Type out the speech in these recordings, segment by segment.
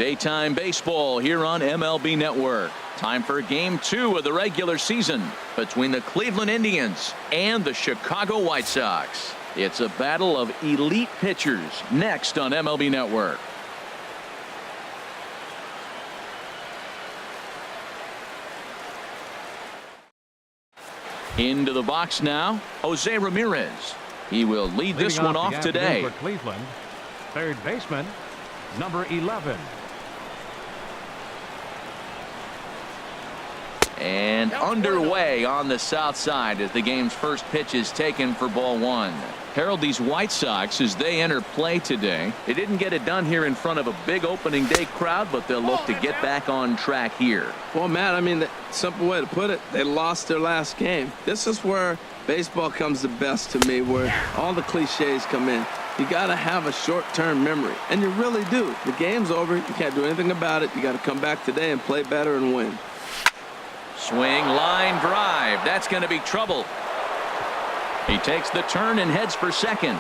Daytime baseball here on MLB Network. Time for Game 2 of the regular season between the Cleveland Indians and the Chicago White Sox. It's a battle of elite pitchers next on MLB Network. Into the box now, Jose Ramirez. He will lead this one off today. For Cleveland, third baseman, number 11. And underway on the south side as the game's first pitch is taken for ball one. Harold, these White Sox, as they enter play today, they didn't get it done here in front of a big opening day crowd, but they'll look to get back on track here. Well, Matt, I mean, the simple way to put it, they lost their last game. This is where baseball comes the best to me, where all the cliches come in. You got to have a short-term memory, and you really do. The game's over. You can't do anything about it. You got to come back today and play better and win. Swing, line drive. That's going to be trouble. He takes the turn and heads for second.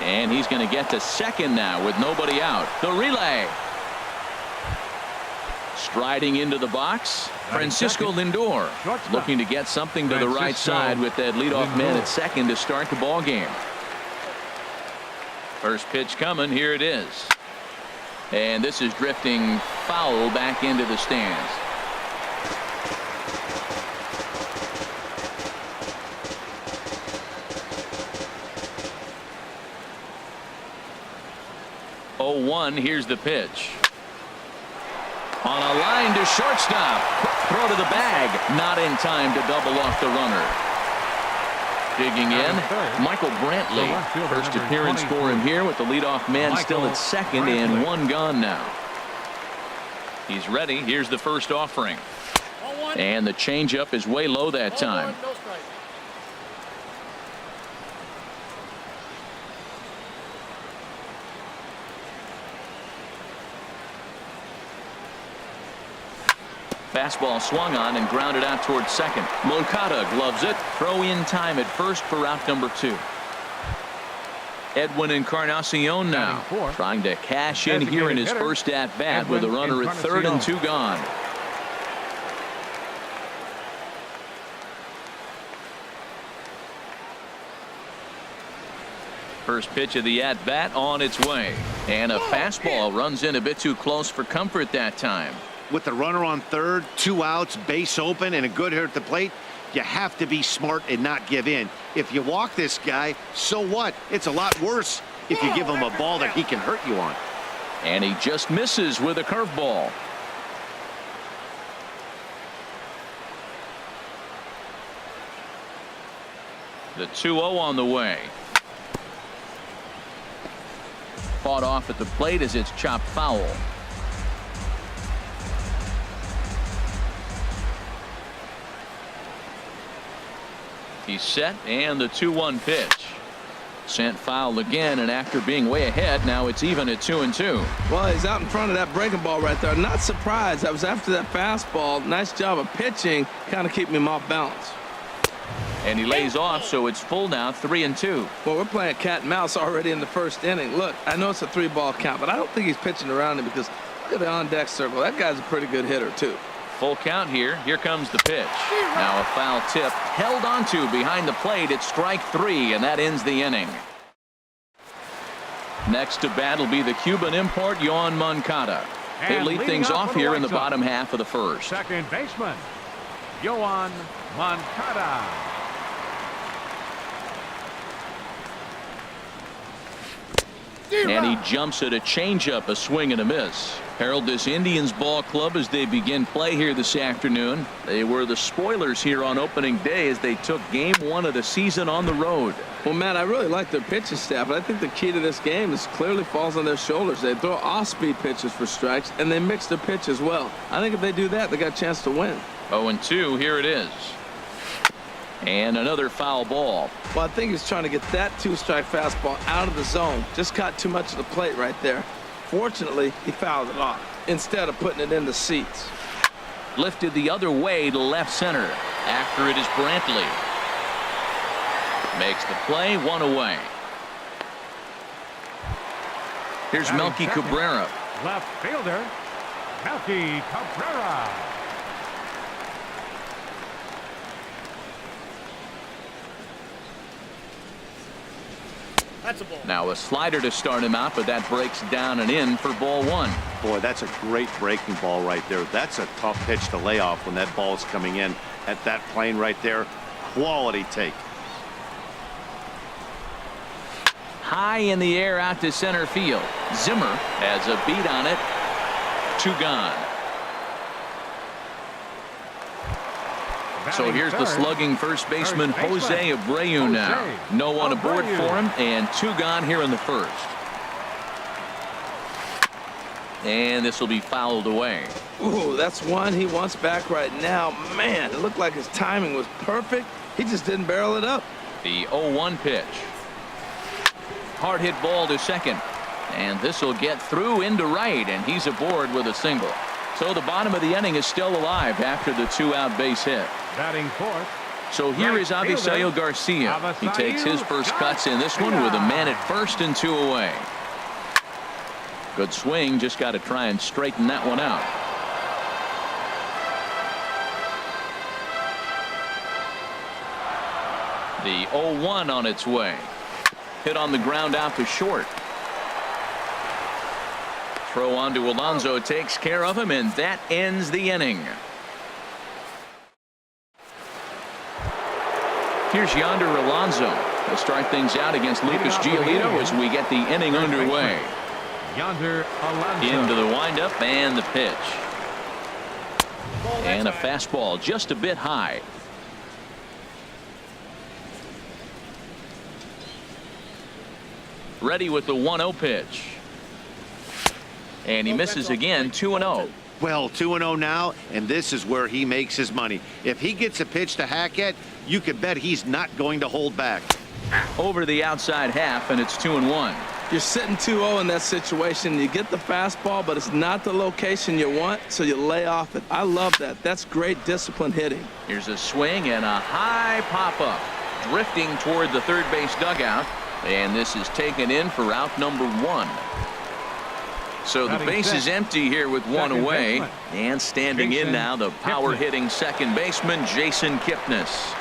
And he's going to get to second now with nobody out. The relay. Striding into the box, Francisco Lindor looking to get something to the right side with that leadoff man at second to start the ball game. First pitch coming. Here it is. And this is drifting foul back into the stands. Oh, 1. Here's the pitch. On a line to shortstop. Throw to the bag. Not in time to double off the runner. Digging in, Michael Brantley. First appearance for him here with the leadoff man still at second and one gone now. He's ready. Here's the first offering. And the changeup is way low that time. Fastball swung on and grounded out towards second. Moncada gloves it. Throw in time at first for out number 2. Edwin Encarnacion now trying to cash in here in his first at bat with a runner at third and 2 gone. First pitch of the at bat on its way, and a fastball runs in a bit too close for comfort that time. With the runner on third, 2 outs, base open, and a good hitter at the plate, you have to be smart and not give in. If you walk this guy, so what? It's a lot worse if you give him a ball that he can hurt you on. And he just misses with a curveball. The 2-0 on the way. Fought off at the plate as it's chopped foul. He's set, and the 2-1 pitch. Sent foul again, and after being way ahead, now it's even at 2-2. Well, he's out in front of that breaking ball right there. Not surprised. I was after that fastball. Nice job of pitching, kind of keeping him off balance. And he lays off, so it's full now, 3-2. Well, we're playing cat and mouse already in the first inning. Look, I know it's a 3-ball count, but I don't think he's pitching around it because look at the on-deck circle. That guy's a pretty good hitter, too. Full count here. Here comes the pitch. Now a foul tip held onto behind the plate. It's strike 3, and that ends the inning. Next to bat will be the Cuban import, Yoan Moncada. They lead things off here in the bottom half of the first. Second baseman, Yoan Moncada. And he jumps at a changeup, a swing and a miss. Harold, this Indians ball club, as they begin play here this afternoon, they were the spoilers here on opening day as they took game 1 of the season on the road. Well, Matt, I really like their pitching staff, but I think the key to this game is clearly falls on their shoulders. They throw off-speed pitches for strikes, and they mix their pitch as well. I think if they do that, they got a chance to win. 0-2, here it is. And another foul ball. Well, I think he's trying to get that 2-strike fastball out of the zone. Just caught too much of the plate right there. Fortunately, he fouled it off instead of putting it in the seats. Lifted the other way to left center. After it is Brantley. Makes the play, 1 away. Here's Melky Cabrera. Left fielder, Melky Cabrera. That's a ball. Now a slider to start him out, but that breaks down and in for ball one. Boy, that's a great breaking ball right there. That's a tough pitch to lay off when that ball's coming in at that plane right there. Quality take. High in the air out to center field. Zimmer has a beat on it. 2 gone. So here's the slugging first baseman Jose Abreu now. No one aboard for him, and 2 gone here in the first. And this will be fouled away. Ooh, that's one he wants back right now. Man, it looked like his timing was perfect. He just didn't barrel it up. The 0-1 pitch. Hard hit ball to second. And this will get through into right, and he's aboard with a single. So the bottom of the inning is still alive after the 2-out base hit. Batting fourth. So here is Avisail Garcia. He takes his first cuts in this one with a man at first and 2 away. Good swing, just got to try and straighten that one out. The 0-1 on its way. Hit on the ground out to short. Throw on to Alonso takes care of him, and that ends the inning. Here's Yonder Alonso. He'll start things out against Lucas Giolito as we get the inning underway. Yonder Alonso. Into the windup and the pitch. And a fastball just a bit high. Ready with the 1-0 pitch. And he misses again. 2-0. Well, 2-0 now, and this is where he makes his money. If he gets a pitch to hack at, you can bet he's not going to hold back. Over the outside half, and it's 2-1. You're sitting 2-0 in that situation. You get the fastball, but it's not the location you want, so you lay off it. I love that. That's great disciplined hitting. Here's a swing and a high pop-up. Drifting toward the third base dugout, and this is taken in for out number 1. So the base is empty here with 1 away. And standing in now, the power-hitting second baseman, Jason Kipnis.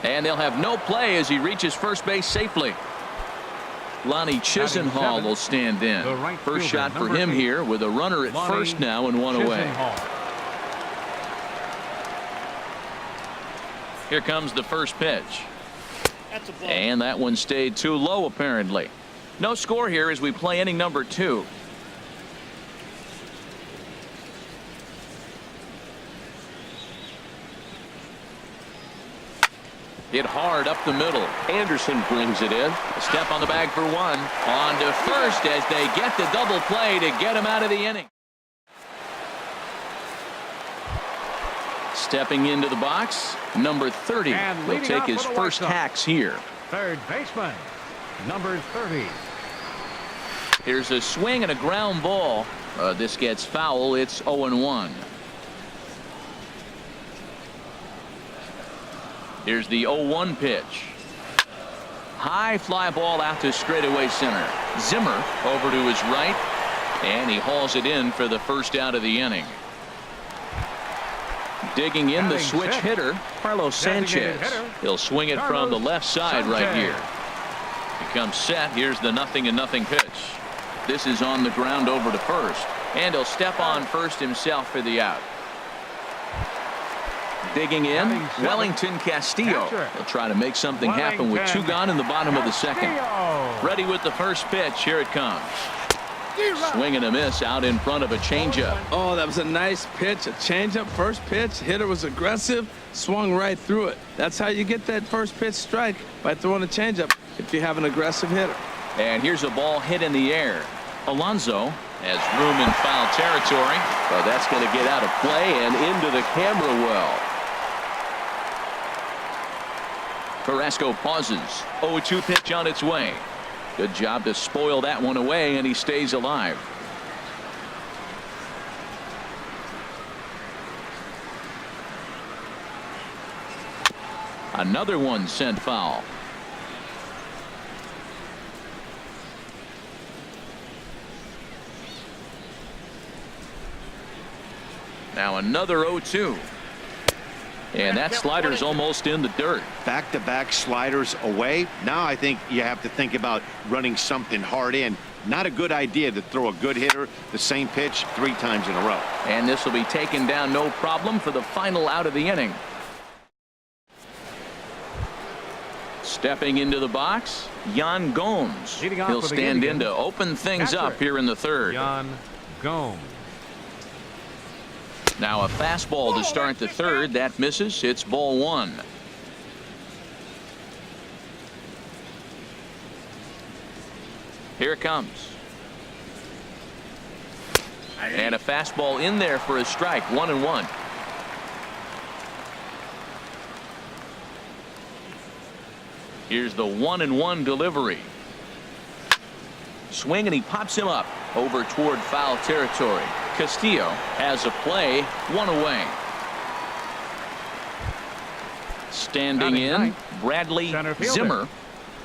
And they'll have no play as he reaches first base safely. Lonnie Chisenhall will stand in. First shot for him here with a runner at first now and 1 away. Here comes the first pitch. And that one stayed too low apparently. No score here as we play inning number 2. Hit hard up the middle. Anderson brings it in. A step on the bag for 1. On to first as they get the double play to get him out of the inning. Stepping into the box, number 30 will take his first hacks here. Third baseman, number 30. Here's a swing and a ground ball. This gets foul. It's 0-1. Here's the 0-1 pitch. High fly ball out to straightaway center. Zimmer over to his right, and he hauls it in for the first out of the inning. Digging in the switch hitter, Carlos Sanchez. He'll swing it from the left side right here. He comes set. Here's the 0-0 pitch. This is on the ground over to first, and he'll step on first himself for the out. Digging in, Wellington Castillo. He'll try to make something happen with 2 gone in the bottom of the second. Ready with the first pitch. Here it comes. Swing and a miss out in front of a changeup. Oh, that was a nice pitch. A changeup first pitch. Hitter was aggressive. Swung right through it. That's how you get that first pitch strike, by throwing a changeup if you have an aggressive hitter. And here's a ball hit in the air. Alonso has room in foul territory, but that's going to get out of play and into the camera well. Carrasco pauses. 0-2 pitch on its way. Good job to spoil that one away, and he stays alive. Another one sent foul. Now another 0-2. And that slider's almost in the dirt. Back-to-back sliders away. Now I think you have to think about running something hard in. Not a good idea to throw a good hitter the same pitch 3 times in a row. And this will be taken down no problem for the final out of the inning. Stepping into the box, Yan Gomes. Leading off He'll with the stand game in to open things Catcher, up here in the third. Yan Gomes. Now a fastball to start the third. That misses. It's ball 1. Here it comes. And a fastball in there for a strike. 1-1. Here's the 1-1 delivery. Swing, and he pops him up over toward foul territory. Castillo has a play, 1 away. Standing Batting in, ninth, Bradley center fielder. Zimmer.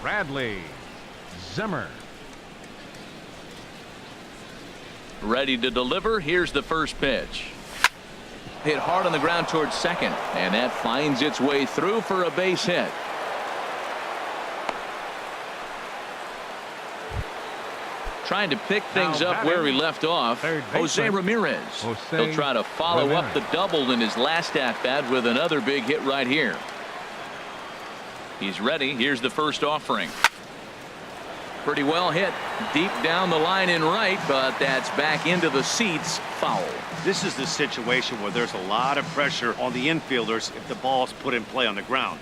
Bradley Zimmer. Ready to deliver. Here's the first pitch. Hit hard on the ground towards second, and that finds its way through for a base hit. Trying to pick things Now up where he batting, left off. Jose baseman, Ramirez. Jose He'll try to follow up the Ramirez. double in his last at-bat with another big hit right here. He's ready. Here's the first offering. Pretty well hit deep down the line in right, but that's back into the seats. Foul. This is the situation where there's a lot of pressure on the infielders if the ball's put in play on the ground.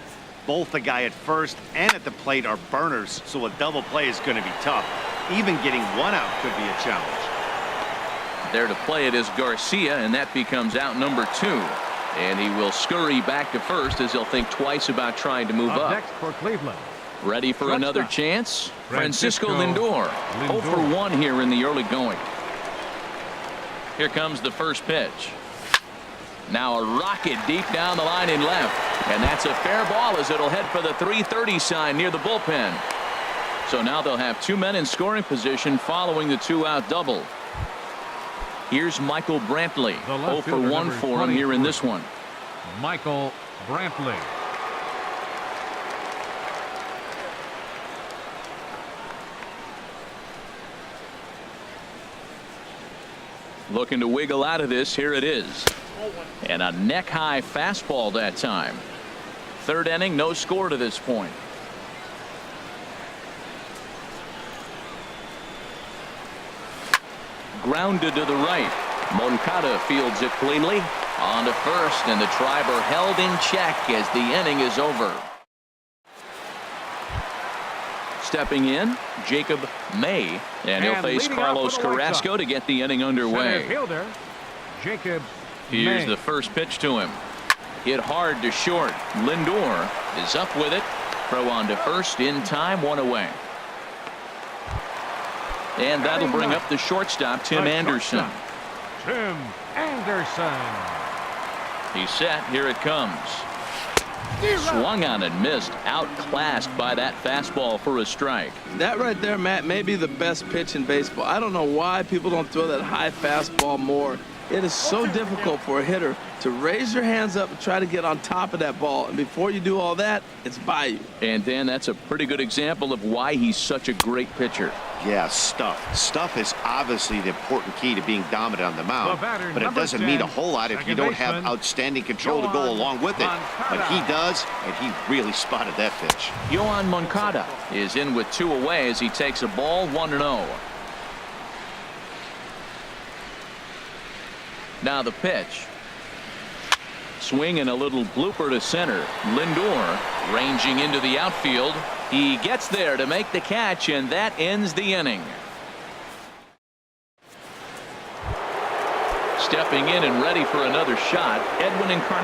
Both the guy at first and at the plate are burners, so a double play is going to be tough. Even getting one out could be a challenge. There to play it is Garcia, and that becomes out number 2. And he will scurry back to first as he'll think twice about trying to move up. Next for Cleveland. Ready for another chance. Francisco Lindor. 0 for 1 here in the early going. Here comes the first pitch. Now a rocket deep down the line in left. And that's a fair ball as it'll head for the 330 sign near the bullpen. So now they'll have 2 men in scoring position following the 2-out double. Here's Michael Brantley. 0 for 1 for him here in this one. Michael Brantley. Looking to wiggle out of this. Here it is. And a neck-high fastball that time. Third inning, no score to this point. Grounded to the right. Moncada fields it cleanly. On to first, and the Triber held in check as the inning is over. Stepping in, Jacob May, and he'll face leading off Carlos for the White Carrasco Sox, to get the inning Center underway. fielder Jacob Here's May. the first pitch to him. Hit hard to short. Lindor is up with it. Throw on to first in time, 1 away. And that'll bring up the shortstop, Tim Anderson. Tim Anderson. He's set. Here it comes. Swung on and missed. Outclassed by that fastball for a strike. That right there, Matt, may be the best pitch in baseball. I don't know why people don't throw that high fastball more. It is so difficult for a hitter to raise your hands up and try to get on top of that ball. And before you do all that, it's by you. And Dan, that's a pretty good example of why he's such a great pitcher. Yeah, stuff. Stuff is obviously the important key to being dominant on the mound, The batter, but it number doesn't mean a 10, whole lot if you second don't have baseman, outstanding control to go Yohan along with it. But he Moncada. does, and he really spotted that pitch. Yohan Moncada is in with 2 away as he takes a ball, 1-0. Now the pitch. Swing and a little blooper to center. Lindor ranging into the outfield. He gets there to make the catch, and that ends the inning. Stepping in and ready for another shot, Edwin Encarnacion.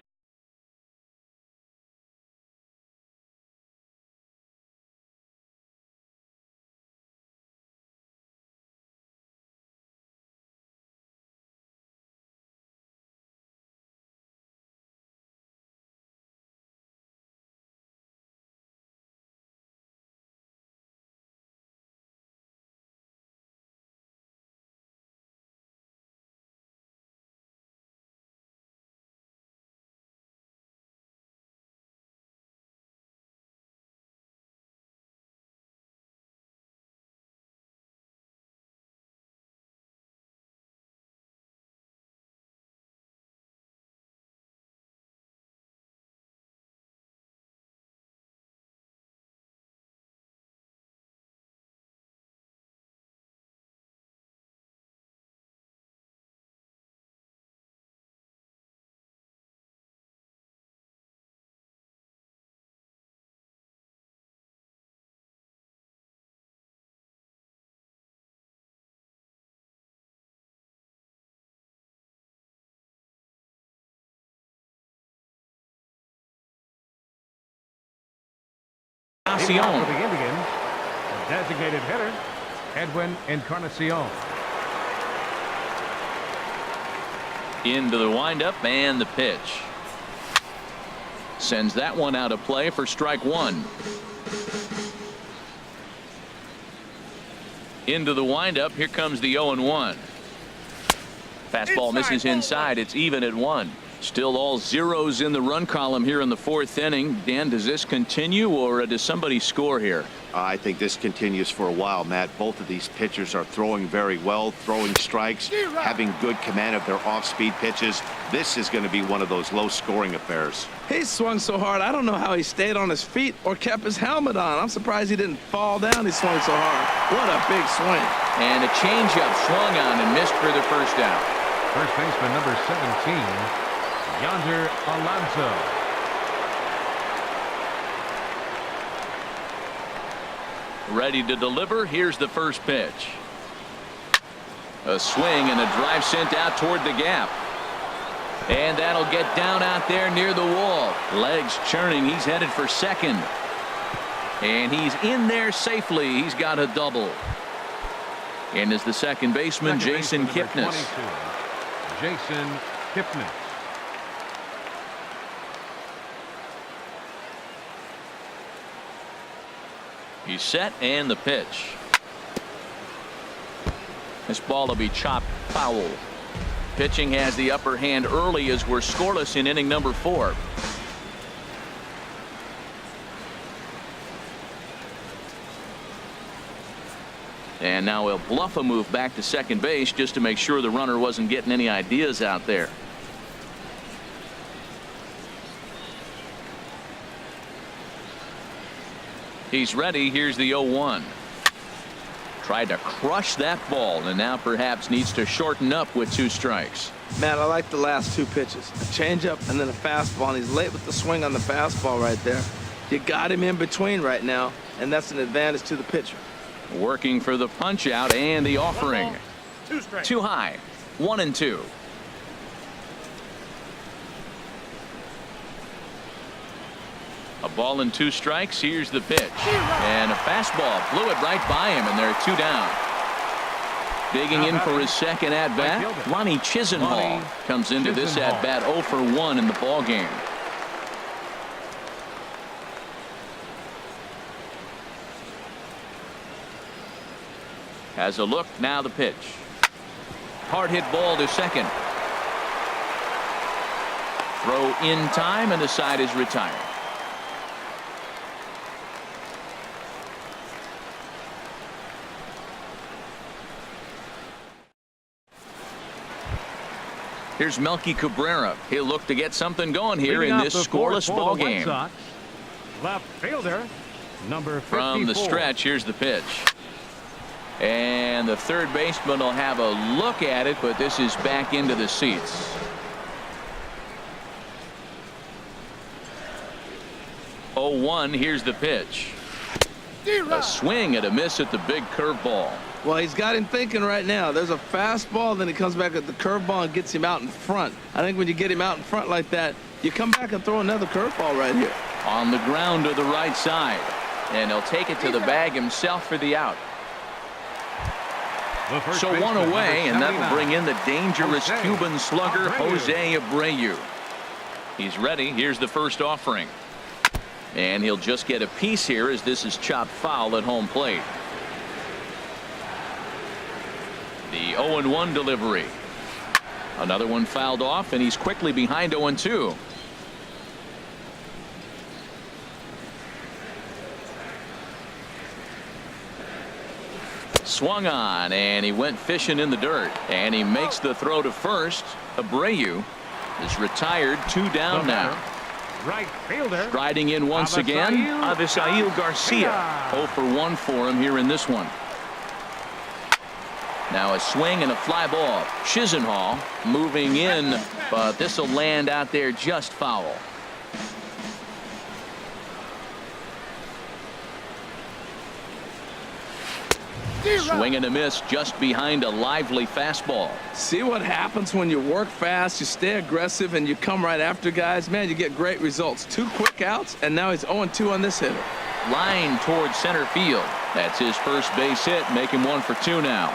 Leading off for the Indians, the designated hitter, Edwin Encarnacion. Into the windup and the pitch. Sends that one out of play for strike one. Into the windup. Here comes the 0-1. Fastball misses inside. It's even at 1. Still all zeros in the run column here in the 4th inning. Dan, does this continue or does somebody score here? I think this continues for a while, Matt. Both of these pitchers are throwing very well, throwing strikes, having good command of their off-speed pitches. This is going to be one of those low-scoring affairs. He swung so hard, I don't know how he stayed on his feet or kept his helmet on. I'm surprised he didn't fall down. He swung so hard. What a big swing. And a changeup swung on and missed for the first out. First baseman number 17, Yonder Alonso. Ready to deliver. Here's the first pitch. A swing and a drive sent out toward the gap. And that'll get down out there near the wall. Legs churning. He's headed for second. And he's in there safely. He's got a double. And is the second baseman, Jason Kipnis. Jason Kipnis. He's set and the pitch. This ball will be chopped foul. Pitching has the upper hand early as we're scoreless in inning number 4. And now he'll bluff a move back to second base just to make sure the runner wasn't getting any ideas out there. He's ready. Here's the 0-1. Tried to crush that ball and now perhaps needs to shorten up with 2 strikes. Man, I like the last 2 pitches. A changeup and then a fastball. And he's late with the swing on the fastball right there. You got him in between right now, and that's an advantage to the pitcher. Working for the punch out and the offering. 2 strikes. Too high. 1-2. A ball and 2 strikes. Here's the pitch. And a fastball blew it right by him, and there are 2 down. Digging in for his second at-bat, Lonnie Chisenhall comes into this at-bat 0 for 1 in the ball game. Has a look. Now the pitch. Hard hit ball to second. Throw in time, and the side is retired. Here's Melky Cabrera. He'll look to get something going here in this scoreless ball game. Left fielder, number 54. From the stretch, here's the pitch. And the third baseman will have a look at it, but this is back into the seats. 0-1. Here's the pitch. A swing and a miss at the big curveball. Well, he's got him thinking right now. There's a fastball, then he comes back at the curveball and gets him out in front. I think when you get him out in front like that, you come back and throw another curveball right here. On the ground to the right side. And he'll take it to the bag himself for the out. So 1 away, and that will bring in the dangerous Cuban slugger, Jose Abreu. He's ready. Here's the first offering. And he'll just get a piece here as this is chopped foul at home plate. The 0-1 delivery. Another one fouled off, and he's quickly behind 0-2. Swung on, and he went fishing in the dirt. And he makes the throw to first. Abreu is retired. 2 down now. Right fielder. Striding in once again, Avisail Garcia. 0 for 1 for him here in this one. Now a swing and a fly ball. Chisenhall moving in, but this will land out there just foul. Swing and a miss just behind a lively fastball. See what happens when you work fast, you stay aggressive, and you come right after guys. Man, you get great results. 2 quick outs, and now he's 0-2 on this hitter. Line towards center field. That's his first base hit, make him 1 for 2 now.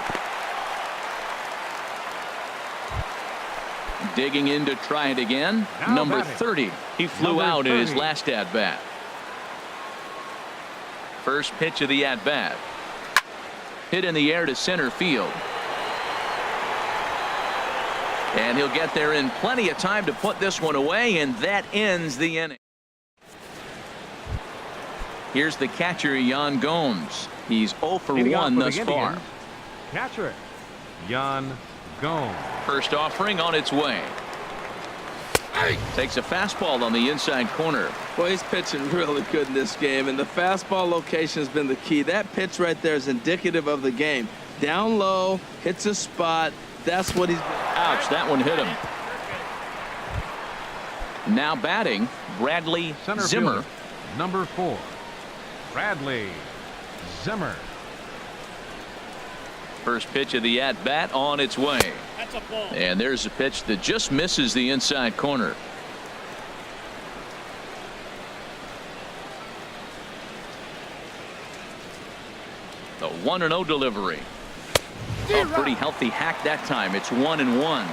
Digging in to try it again. Now Number batting. 30. He flew Number out in his 30. last at bat. First pitch of the at bat. Hit in the air to center field. And he'll get there in plenty of time to put this one away, and that ends the inning. Here's the catcher, Yan Gomes. He's 0 for Leading off 1 for thus the far. Indians, catcher, Yan Gomes. First offering on its way. Takes a fastball on the inside corner. Well, he's pitching really good in this game, and the fastball location has been the key. That pitch right there is indicative of the game. Down low, hits a spot. That's what he's. Ouch, that one hit him. Now batting, Bradley Center Zimmer. fielder, number 4, Bradley Zimmer. First pitch of the at bat on its way. And there's a pitch that just misses the inside corner. The 1-0 delivery. A pretty healthy hack that time. It's 1-1.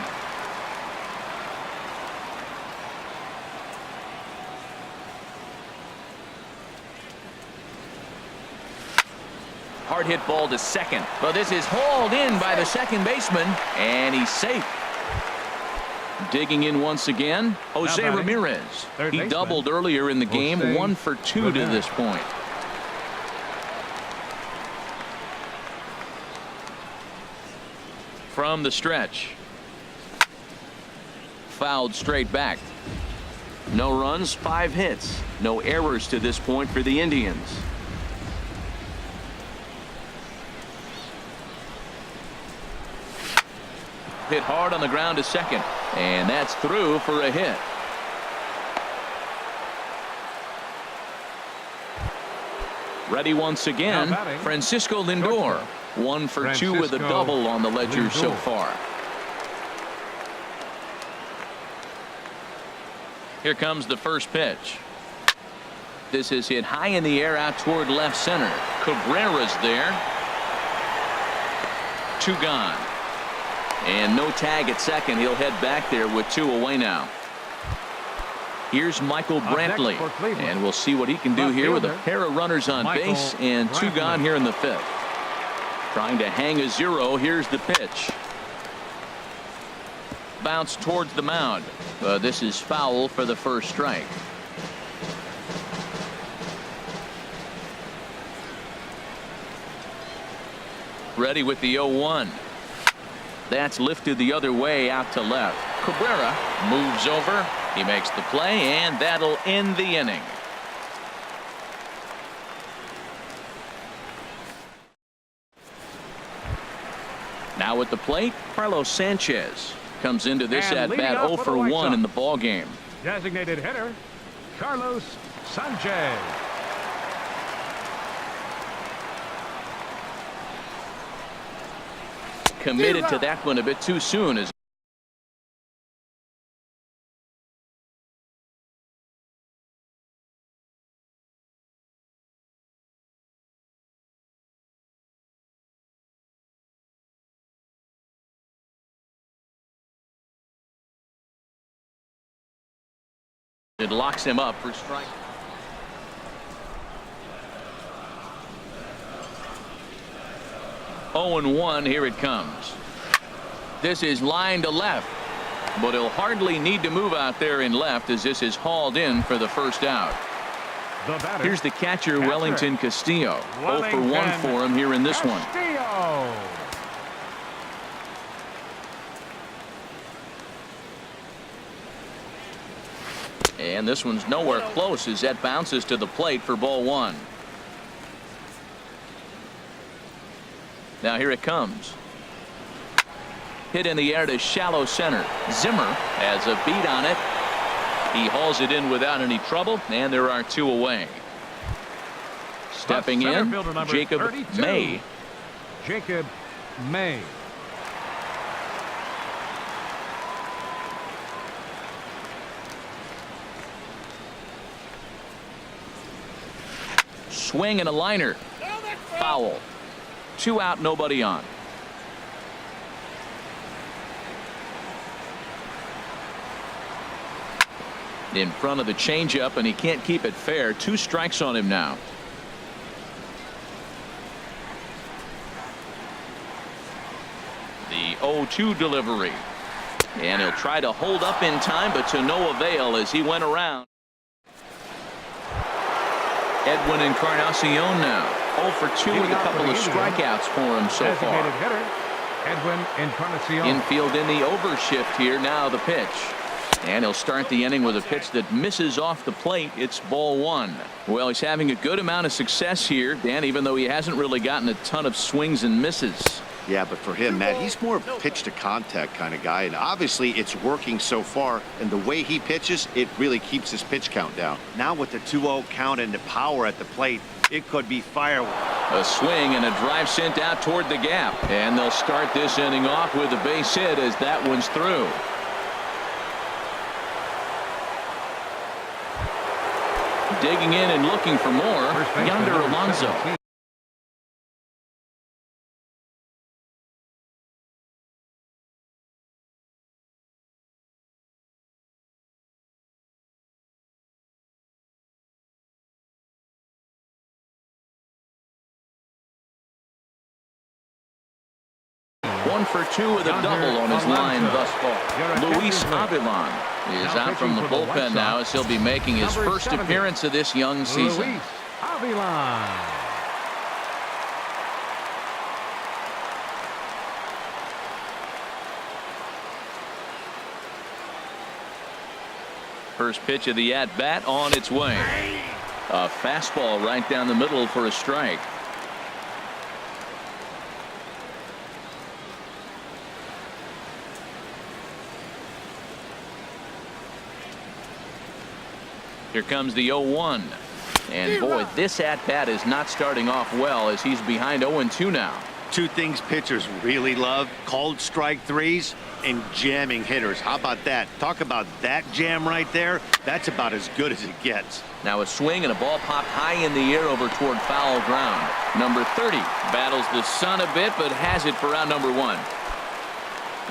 Hard hit ball to second. But this is hauled in by the second baseman, and he's safe. Digging in once again, Jose batting, Ramirez. third He baseman, doubled earlier in the game, Jose 1 for 2 to Ramirez. this point. From the stretch. Fouled straight back. No runs, 5 hits. No errors to this point for the Indians. Hit hard on the ground to second, and that's through for a hit. Ready once again, Now batting, Francisco Lindor. 1 for 2 with a Francisco double on the ledger so Lindor. far. Here comes the first pitch. This is hit high in the air out toward left center. Cabrera's there. 2 gone. And no tag at second. He'll head back there with 2 away now. Here's Michael Up next Brantley. for Cleveland. And we'll see what he can do Left here with a fielder, pair of runners on Michael base and 2 Brantley. gone here in the 5th. Trying to hang a 0. Here's the pitch. Bounce towards the mound. This is foul for the first strike. Ready with the 0-1. That's lifted the other way out to left. Cabrera moves over. He makes the play, and that'll end the inning. Now at the plate, Carlos Sanchez comes into this And at leading bat off 0 for for the White 1 in the Sox. ball game. Designated hitter, Carlos Sanchez. Committed to that one a bit too soon as it locks him up for strike. Oh and 1. Here it comes. This is line to left, but he'll hardly need to move out there in left as this is hauled in for the first out. The batter, Here's the catcher, Wellington Castillo. 0 for 1 for him here in this one. Castillo. And this one's nowhere close as that bounces to the plate for ball 1. Now here it comes. Hit in the air to shallow center. Zimmer has a beat on it. He hauls it in without any trouble, and there are 2 away. Stepping Center in, fielder number Jacob 32. May. Jacob May. swing and a liner. Foul. 2 out, nobody on. In front of the changeup, and he can't keep it fair. 2 strikes on him now. The 0-2 delivery. And he'll try to hold up in time, but to no avail as he went around. Edwin Encarnacion now 0 for 2 with a couple of strikeouts for him so far. Designated hitter, Edwin Encarnacion. Infield in the overshift here. Now the pitch. And he'll start the inning with a pitch that misses off the plate. It's ball 1. Well, he's having a good amount of success here, Dan, even though he hasn't really gotten a ton of swings and misses. Yeah, but for him, Matt, he's more of a pitch to contact kind of guy, and obviously it's working so far, and the way he pitches, it really keeps his pitch count down. Now with the 2-0 count and the power at the plate, it could be fireworks. A swing and a drive sent out toward the gap, and they'll start this inning off with a base hit as that one's through. Digging in and looking for more, Yonder Alonso. One for 2 with a double on his line thus far. Luis Avilan is out from the bullpen now as he'll be making his first appearance of this young season. Luis Avilan. First pitch of the at-bat on its way. A fastball right down the middle for a strike. Here comes the 0-1. And boy, this at-bat is not starting off well as he's behind 0-2 now. 2 things pitchers really love: called strike threes and jamming hitters. How about that? Talk about that jam right there. That's about as good as it gets. Now a swing and a ball popped high in the air over toward foul ground. Number 30 battles the sun a bit, but has it for out number 1.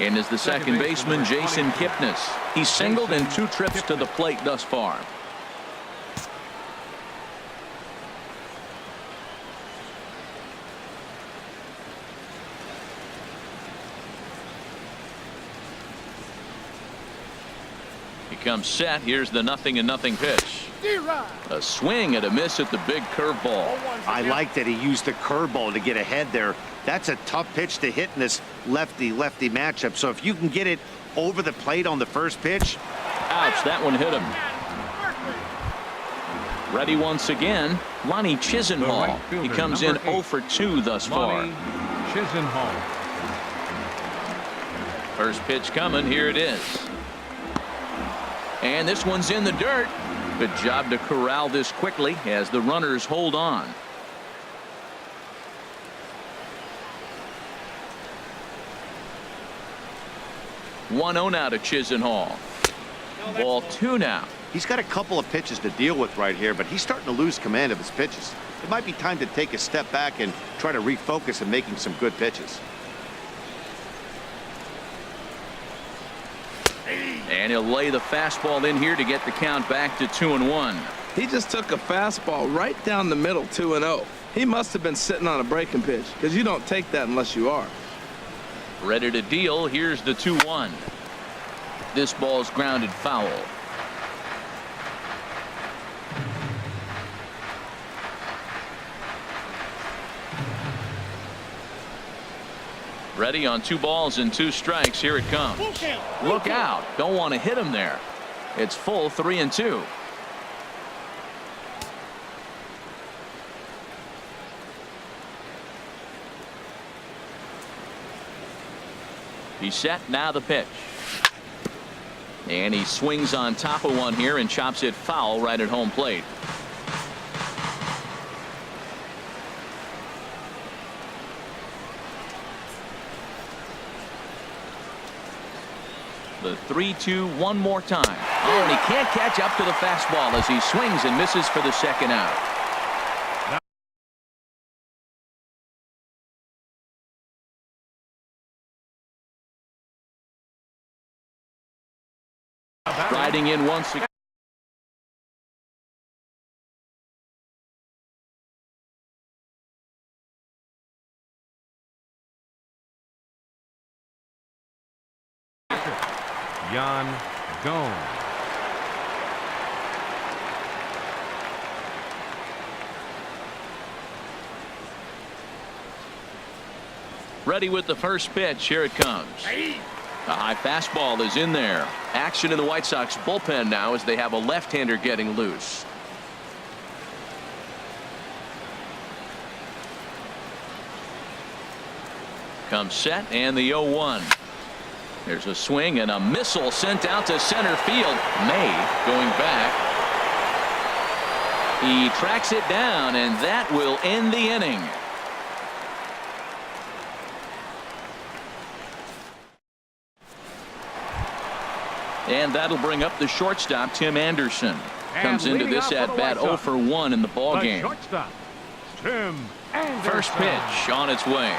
And is the second baseman Jason Kipnis. He's singled in 2 trips to the plate thus far. Comes set. Here's the 0-0 pitch. A swing and a miss at the big curveball. I like that he used the curveball to get ahead there. That's a tough pitch to hit in this lefty-lefty matchup. So if you can get it over the plate on the first pitch. Ouch, that one hit him. Ready once again, Lonnie Chisenhall. He comes in 0 for 2 thus far. Chisenhall. First pitch coming. Here it is. And this one's in the dirt. Good job to corral this quickly as the runners hold on. One 0 now to Chisenhall. Ball 2 now. He's got a couple of pitches to deal with right here, but he's starting to lose command of his pitches. It might be time to take a step back and try to refocus on making some good pitches. And he'll lay the fastball in here to get the count back to 2-1. He just took a fastball right down the middle, 2-0. He must have been sitting on a breaking pitch, because you don't take that unless you are. Ready to deal. Here's the 2-1. This ball's grounded foul. Ready on 2 balls and 2 strikes. Here it comes. Look out. Don't want to hit him there. It's full 3-2. He's set. Now the pitch. And he swings on top of one here and chops it foul right at home plate. The 3-2 one more time. Oh, and he can't catch up to the fastball as he swings and misses for the second out. Riding in once again. Jan Gomes. Ready with the first pitch. Here it comes. A high fastball is in there. Action in the White Sox bullpen now as they have a left-hander getting loose. Comes set and the 0-1. There's a swing and a missile sent out to center field. May going back. He tracks it down, and that will end the inning. And that'll bring up the shortstop, Tim Anderson. Comes into this at bat 0 for 1 in the ball game. Tim Anderson. First pitch on its way.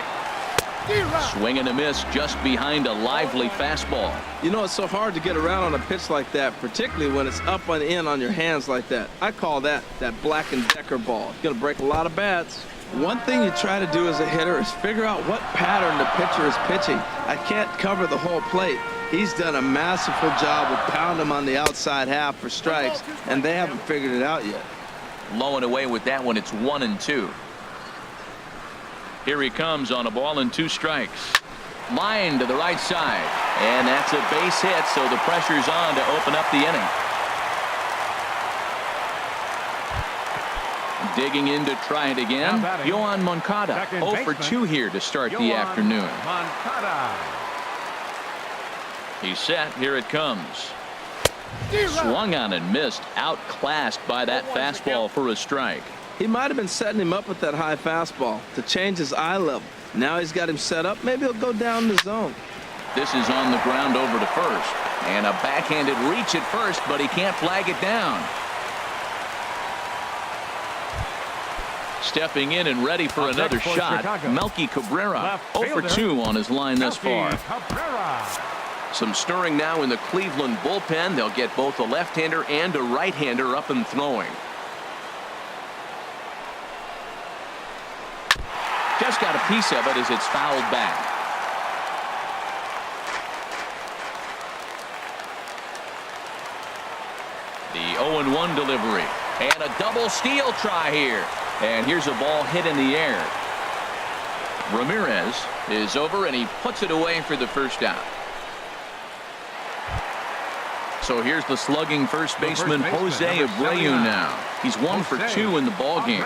Swing and a miss just behind a lively fastball. You know, it's so hard to get around on a pitch like that, particularly when it's up and in on your hands like that. I call that Black & Decker ball. It's going to break a lot of bats. One thing you try to do as a hitter is figure out what pattern the pitcher is pitching. I can't cover the whole plate. He's done a masterful job of pounding him on the outside half for strikes, and they haven't figured it out yet. Low and away with that one. It's 1-2. Here he comes on a ball and 2 strikes. Line to the right side, and that's a base hit, so the pressure's on to open up the inning. Digging in to try it again. Yoan Moncada 0 for 2 here to start the afternoon. Moncada. He's set. Here it comes. Swung on and missed. Outclassed by that fastball for a strike. He might have been setting him up with that high fastball to change his eye level. Now he's got him set up. Maybe he'll go down the zone. This is on the ground over to first. And a backhanded reach at first, but he can't flag it down. Stepping in and ready for another shot, Melky Cabrera 0 for 2 on his line thus far. Some stirring now in the Cleveland bullpen. They'll get both a left-hander and a right-hander up and throwing. Just got a piece of it as it's fouled back. The 0-1 delivery. And a double steal try here. And here's a ball hit in the air. Ramirez is over, and he puts it away for the first out. So here's the slugging first baseman, Jose Abreu now. He's 1 for 2 in the ball game.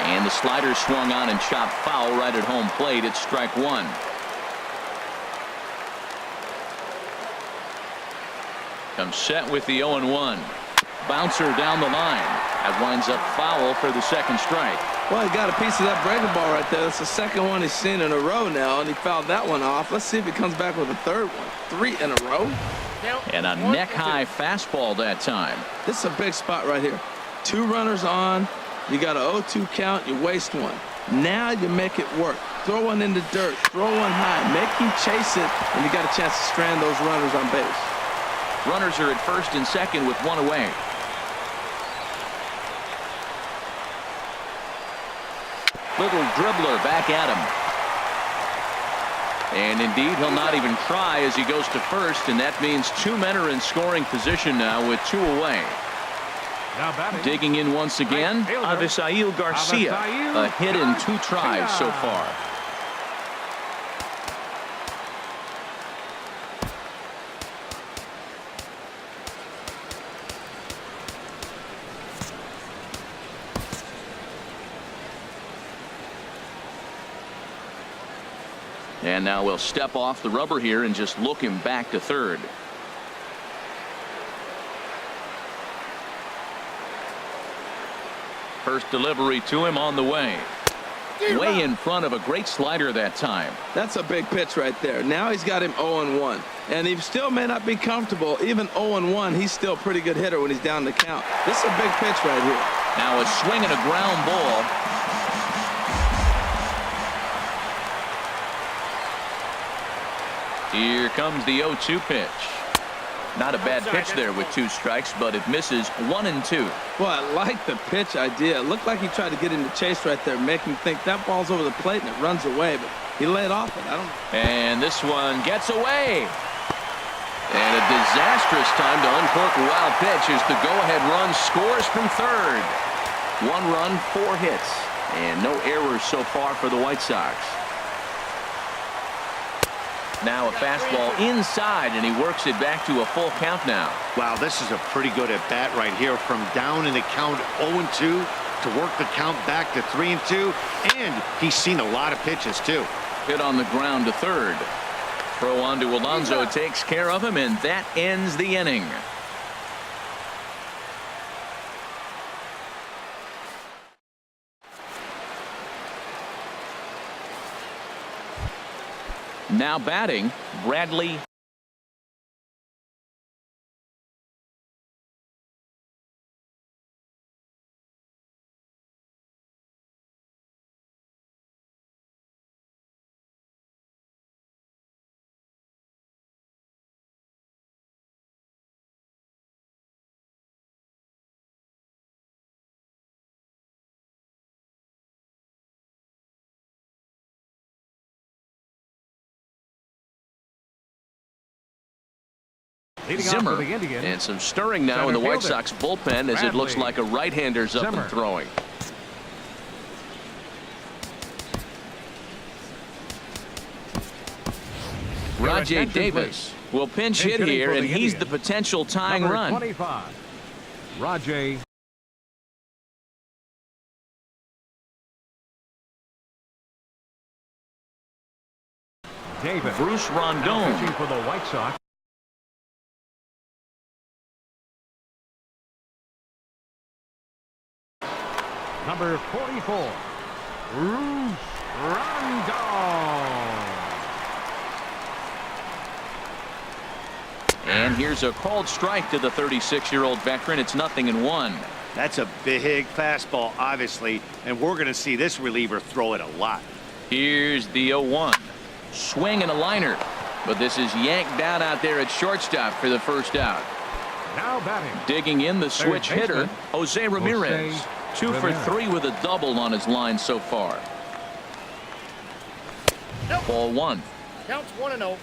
And the slider swung on and chopped foul right at home plate. It's strike 1. Comes set with the 0-1. Bouncer down the line. That winds up foul for the second strike. Well, he got a piece of that breaking ball right there. That's the second one he's seen in a row now, and he fouled that one off. Let's see if he comes back with a third one. 3 in a row. And a neck-high fastball that time. This is a big spot right here. 2 runners on. You got an 0-2 count. You waste one. Now you make it work. Throw one in the dirt. Throw one high. Make him chase it, and you got a chance to strand those runners on base. Runners are at first and second with 1 away. Little dribbler back at him. And indeed, he'll not even try as he goes to first, and that means 2 men are in scoring position now with 2 away. Digging in once again, Avisail Garcia. A hit in 2 tries so far. And now we'll step off the rubber here and just look him back to third. First delivery to him on the way. Way in front of a great slider that time. That's a big pitch right there. Now he's got him 0-1. And he still may not be comfortable. Even 0-1, he's still a pretty good hitter when he's down the count. This is a big pitch right here. Now a swing and a ground ball. Here comes the 0-2 pitch. Not a bad pitch there with 2 strikes, but it misses 1-2. Well, I like the pitch idea. It looked like he tried to get into chase right there, make him think that ball's over the plate and it runs away, but he laid off it. And this one gets away. And a disastrous time to uncork a wild pitch as the go-ahead run scores from third. 1 run, 4 hits, and no errors so far for the White Sox. Now a fastball inside, and he works it back to a full count now. Wow, this is a pretty good at bat right here, from down in the count 0-2 to work the count back to 3-2, and he's seen a lot of pitches too. Hit on the ground to third. Throw on to Alonso takes care of him, and that ends the inning. Now batting, Bradley. Zimmer, and some stirring now in the White Sox bullpen as it looks like a right-hander's up and throwing. Rajay Davis will pinch hit here, and he's the potential tying run. 25. Rajay. Davis. Bruce Rondon pitching for the White Sox. Number 44, Bruce Rondon. And here's a called strike to the 36-year-old veteran. It's 0-1. That's a big fastball, obviously, and we're going to see this reliever throw it a lot. Here's the 0-1. Swing and a liner, but this is yanked down out there at shortstop for the first out. Now batting. Digging in the switch hitter, Jose Ramirez. Jose 2 for 3 with a double on his line so far. Nope. Ball 1. Counts 1-0.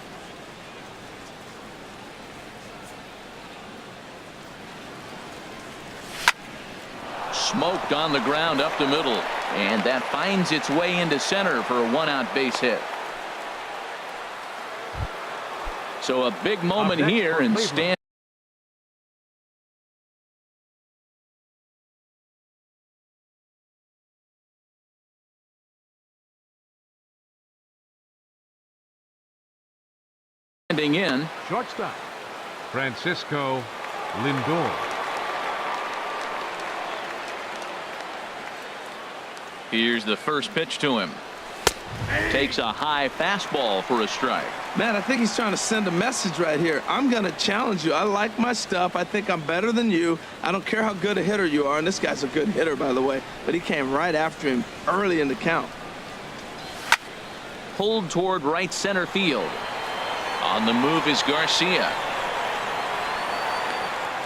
Smoked on the ground up the middle, and that finds its way into center for a 1-out base hit. So a big moment here, and Stan. In Shortstop, Francisco Lindor. Here's the first pitch to him. Takes a high fastball for a strike. Man, I think he's trying to send a message right here. I'm going to challenge you. I like my stuff. I think I'm better than you. I don't care how good a hitter you are. And this guy's a good hitter, by the way. But he came right after him early in the count. Pulled toward right center field. On the move is Garcia.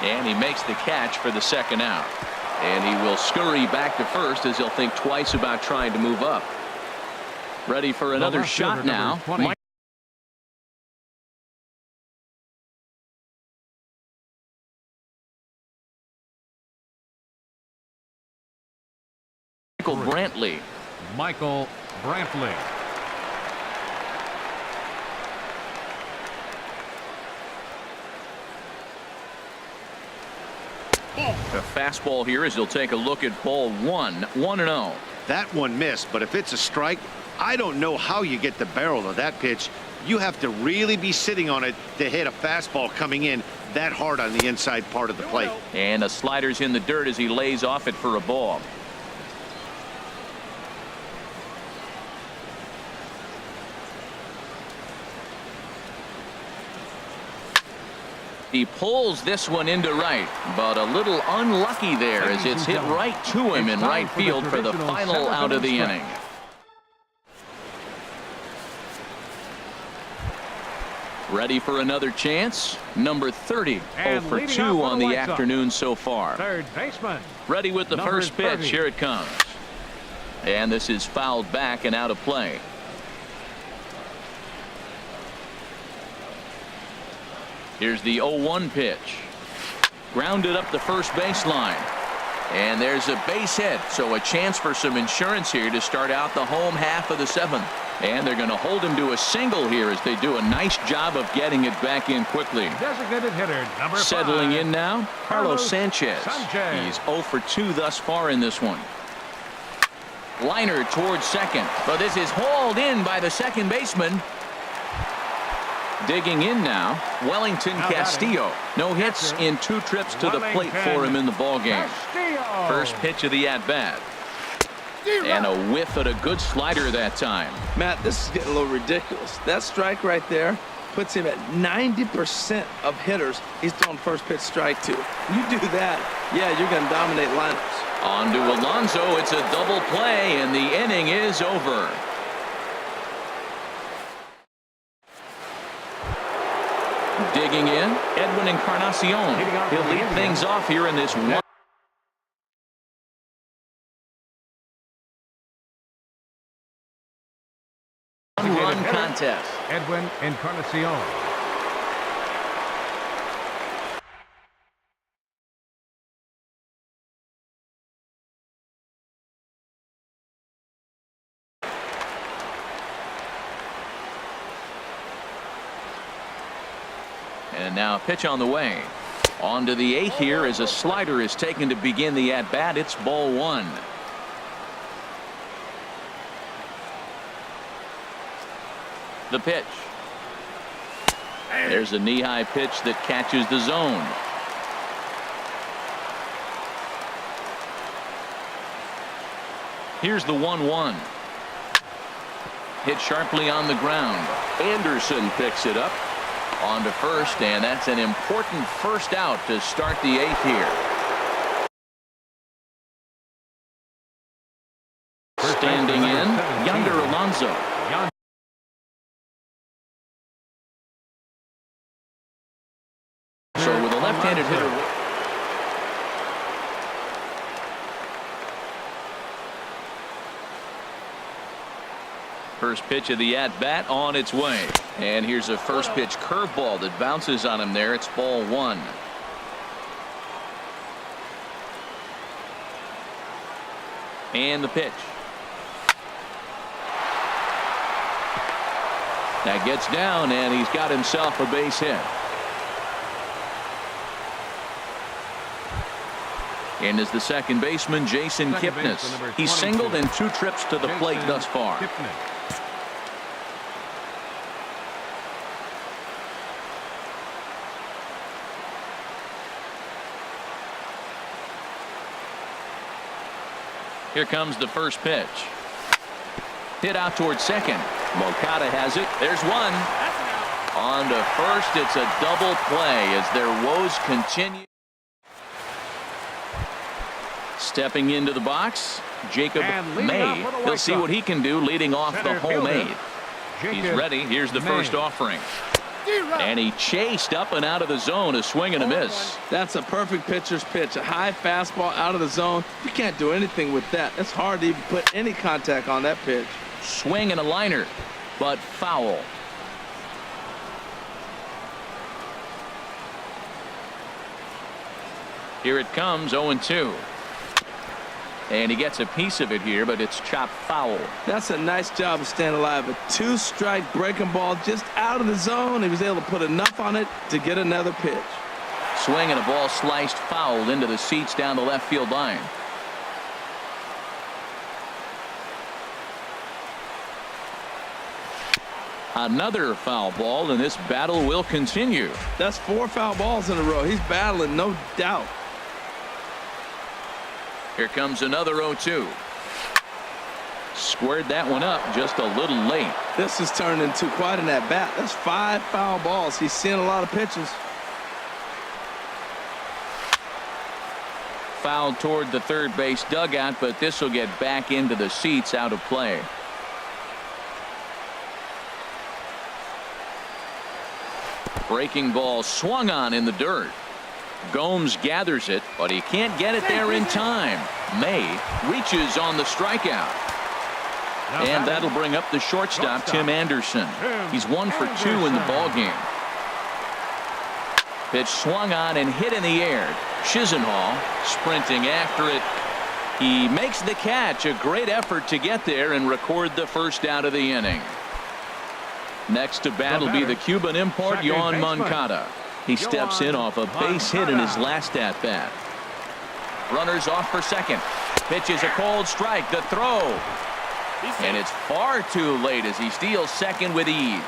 And he makes the catch for the second out. And he will scurry back to first as he'll think twice about trying to move up. Ready for another shot now. Michael Brantley. Michael Brantley. A fastball here as he'll take a look at ball 1. 1-0. That one missed, but if it's a strike, I don't know how you get the barrel of that pitch. You have to really be sitting on it to hit a fastball coming in that hard on the inside part of the plate. And a slider's in the dirt as he lays off it for a ball. He pulls this one into right, but a little unlucky there as it's hit right to him in right field for the final out of the inning. Ready for another chance. Number 30. 0 And for leading 2 off for on the the White Sox, afternoon so far. third baseman. Ready with the number first pitch. 30. Here it comes. And this is fouled back and out of play. Here's the 0-1 pitch. Grounded up the first baseline. And there's a base hit, so a chance for some insurance here to start out the home half of the 7th. And they're going to hold him to a single here as they do a nice job of getting it back in quickly. Designated hitter, number 5. Settling in now, Carlos Sanchez. Sanchez. He's 0 for 2 thus far in this one. Liner towards second, but this is hauled in by the second baseman. Digging in now, Wellington Now Castillo. No hits in 2 trips to the plate for him in the ballgame. Castillo. First pitch of the at-bat. And a whiff at a good slider that time. Matt, this is getting a little ridiculous. That strike right there puts him at 90% of hitters he's throwing first pitch strike to. You do that, yeah, you're going to dominate lineups. On to Alonso. It's a double play, and the inning is over. Digging in, Edwin Encarnacion. He'll lead things off here in this one. One-run contest. Edwin Encarnacion. And now a pitch on the way. On to the 8th here as a slider is taken to begin the at-bat. It's ball 1. The pitch. There's a knee-high pitch that catches the zone. Here's the 1-1. Hit sharply on the ground. Anderson picks it up. On to first, and that's an important first out to start the 8th here. Standing in, Yonder Alonso. So with a left-handed hitter. First pitch of the at-bat on its way. And here's a first pitch curveball that bounces on him there. It's ball 1. And the pitch. That gets down, and he's got himself a base hit. And is the second baseman, Jason Kipnis. He's singled in 2 trips to the plate thus far. Here comes the first pitch. Hit out towards second. Moncada has it. There's one. On to first. It's a double play as their woes continue. Stepping into the box, Jacob May. He'll see what he can do leading off the home 8. He's ready. Here's the first offering. And he chased up and out of the zone, a swing and a miss. That's a perfect pitcher's pitch. A high fastball out of the zone. You can't do anything with that. It's hard to even put any contact on that pitch. Swing and a liner, but foul. Here it comes, 0-2. And he gets a piece of it here, but it's chopped foul. That's a nice job of staying alive. A 2-strike breaking ball just out of the zone. He was able to put enough on it to get another pitch. Swing and a ball sliced foul into the seats down the left field line. Another foul ball, and this battle will continue. That's 4 foul balls in a row. He's battling, no doubt. Here comes another 0-2. Squared that one up just a little late. This has turned into quite an at-bat. That's 5 foul balls. He's seeing a lot of pitches. Fouled toward the third base dugout, but this will get back into the seats out of play. Breaking ball swung on in the dirt. Gomes gathers it, but he can't get it there in time. May reaches on the strikeout. And that'll bring up the shortstop, Tim Anderson. He's 1 for 2 in the ballgame. Pitch swung on and hit in the air. Chisenhall sprinting after it. He makes the catch. A great effort to get there and record the first out of the inning. Next to bat will be the Cuban import, Yoan Moncada. He steps in off a base hit in his last at-bat. Runners off for second. Pitch is a cold strike. The throw. And it's far too late as he steals second with ease.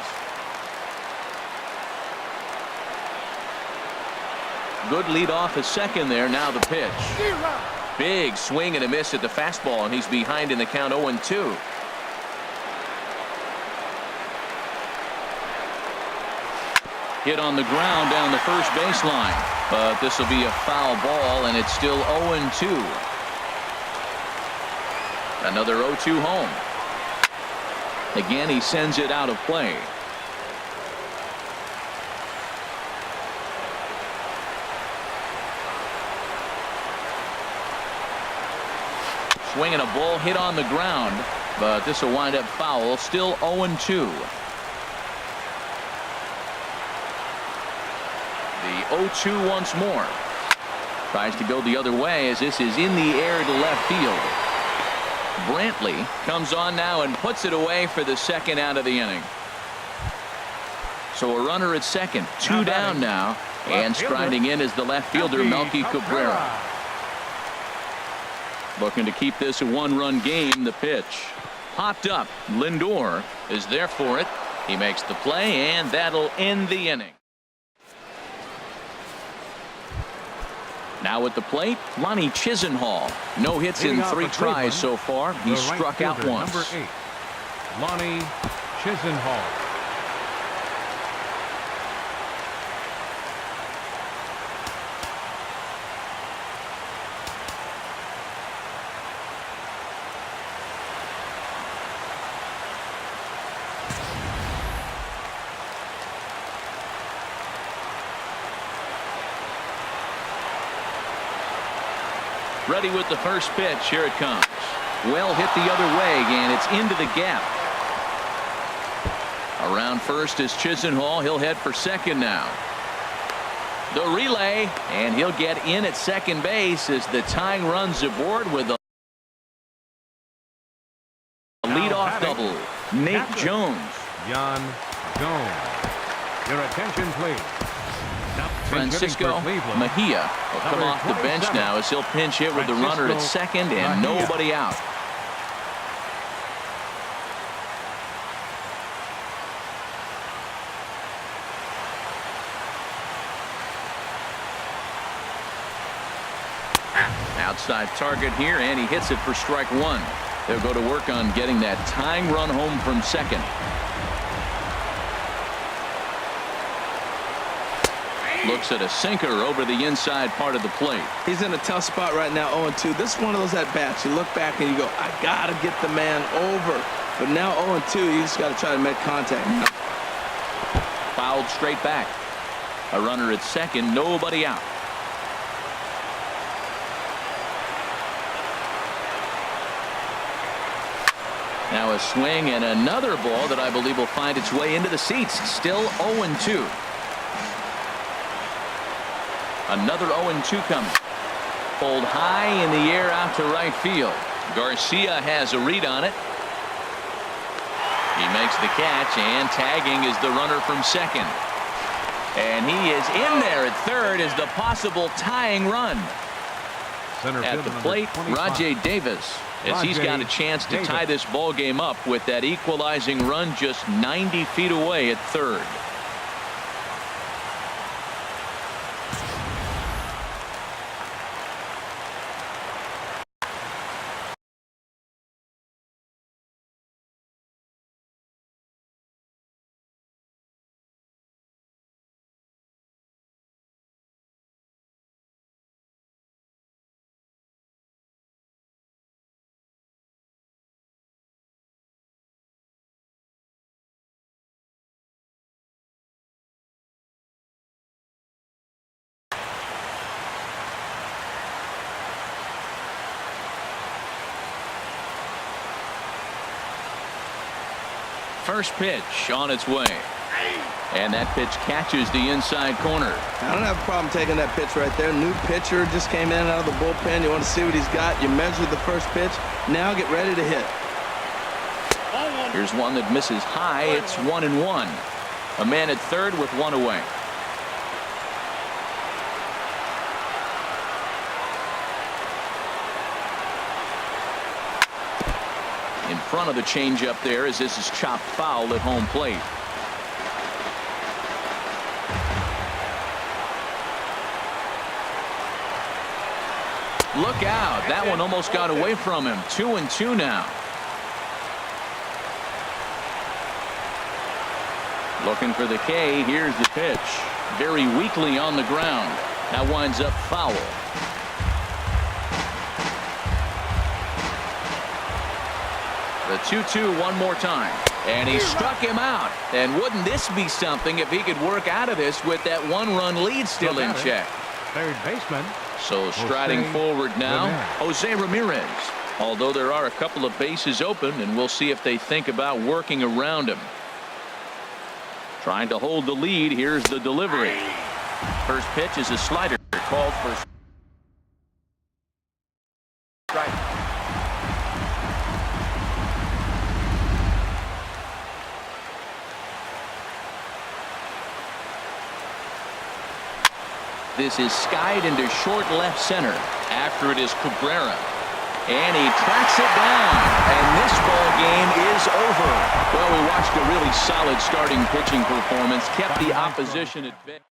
Good lead off at second there. Now the pitch. Big swing and a miss at the fastball, and he's behind in the count 0-2. Hit on the ground down the first baseline, but this will be a foul ball, and it's still 0-2. Another 0-2 home. Again, he sends it out of play. Swinging a ball hit on the ground, but this will wind up foul. Still 0-2. The 0-2 once more. Tries to go the other way as this is in the air to left field. Brantley comes on now and puts it away for the second out of the inning. So a runner at second, 2 down now, and striding in is the left fielder Melky Cabrera. Looking to keep this a 1-run game. The pitch popped up. Lindor is there for it. He makes the play, and that'll end the inning. Now at the plate, Lonnie Chisenhall. No hits in 3 tries so far. He's struck out once. Number 8, Lonnie Chisenhall. Ready with the first pitch. Here it comes. Well hit the other way, and it's into the gap. Around first is Chisenhall. He'll head for second now. The relay, and he'll get in at second base as the tying runs aboard with a leadoff double. Nate Jones. Jan Jones. Your attention, please. Francisco Mejia will come off the bench now as he'll pinch hit with the runner at second and nobody out. Outside target here, and he hits it for strike 1. They'll go to work on getting that tying run home from second. Looks at a sinker over the inside part of the plate. He's in a tough spot right now, 0-2. This is one of those at-bats. You look back and you go, I got to get the man over. But now 0-2, you just got to try to make contact. Fouled straight back. A runner at second, nobody out. Now a swing and another ball that I believe will find its way into the seats. Still 0-2. Another 0-2 coming. Pulled high in the air out to right field. Garcia has a read on it. He makes the catch, and tagging is the runner from second. And he is in there at third as the possible tying run. At the plate, Rajai Davis, as he's got a chance to tie this ball game up with that equalizing run just 90 feet away at third. First pitch on its way. And that pitch catches the inside corner. I don't have a problem taking that pitch right there. New pitcher just came in out of the bullpen. You want to see what he's got. You measure the first pitch. Now get ready to hit. Here's one that misses high. It's 1-1. A man at third with one away. In front of the changeup there as this is chopped foul at home plate. Look out. That one almost got away from him. 2-2 now. Looking for the K. Here's the pitch. Very weakly on the ground. That winds up foul. The 2-2 one more time. And he struck him out. And wouldn't this be something if he could work out of this with that one-run lead still in check? Third baseman. So striding forward now, Jose Ramirez. Although there are a couple of bases open, and we'll see if they think about working around him. Trying to hold the lead. Here's the delivery. First pitch is a slider called for strike. This is skied into short left center. After it is Cabrera. And he tracks it down. And this ball game is over. Well, we watched a really solid starting pitching performance. Kept the opposition at bay.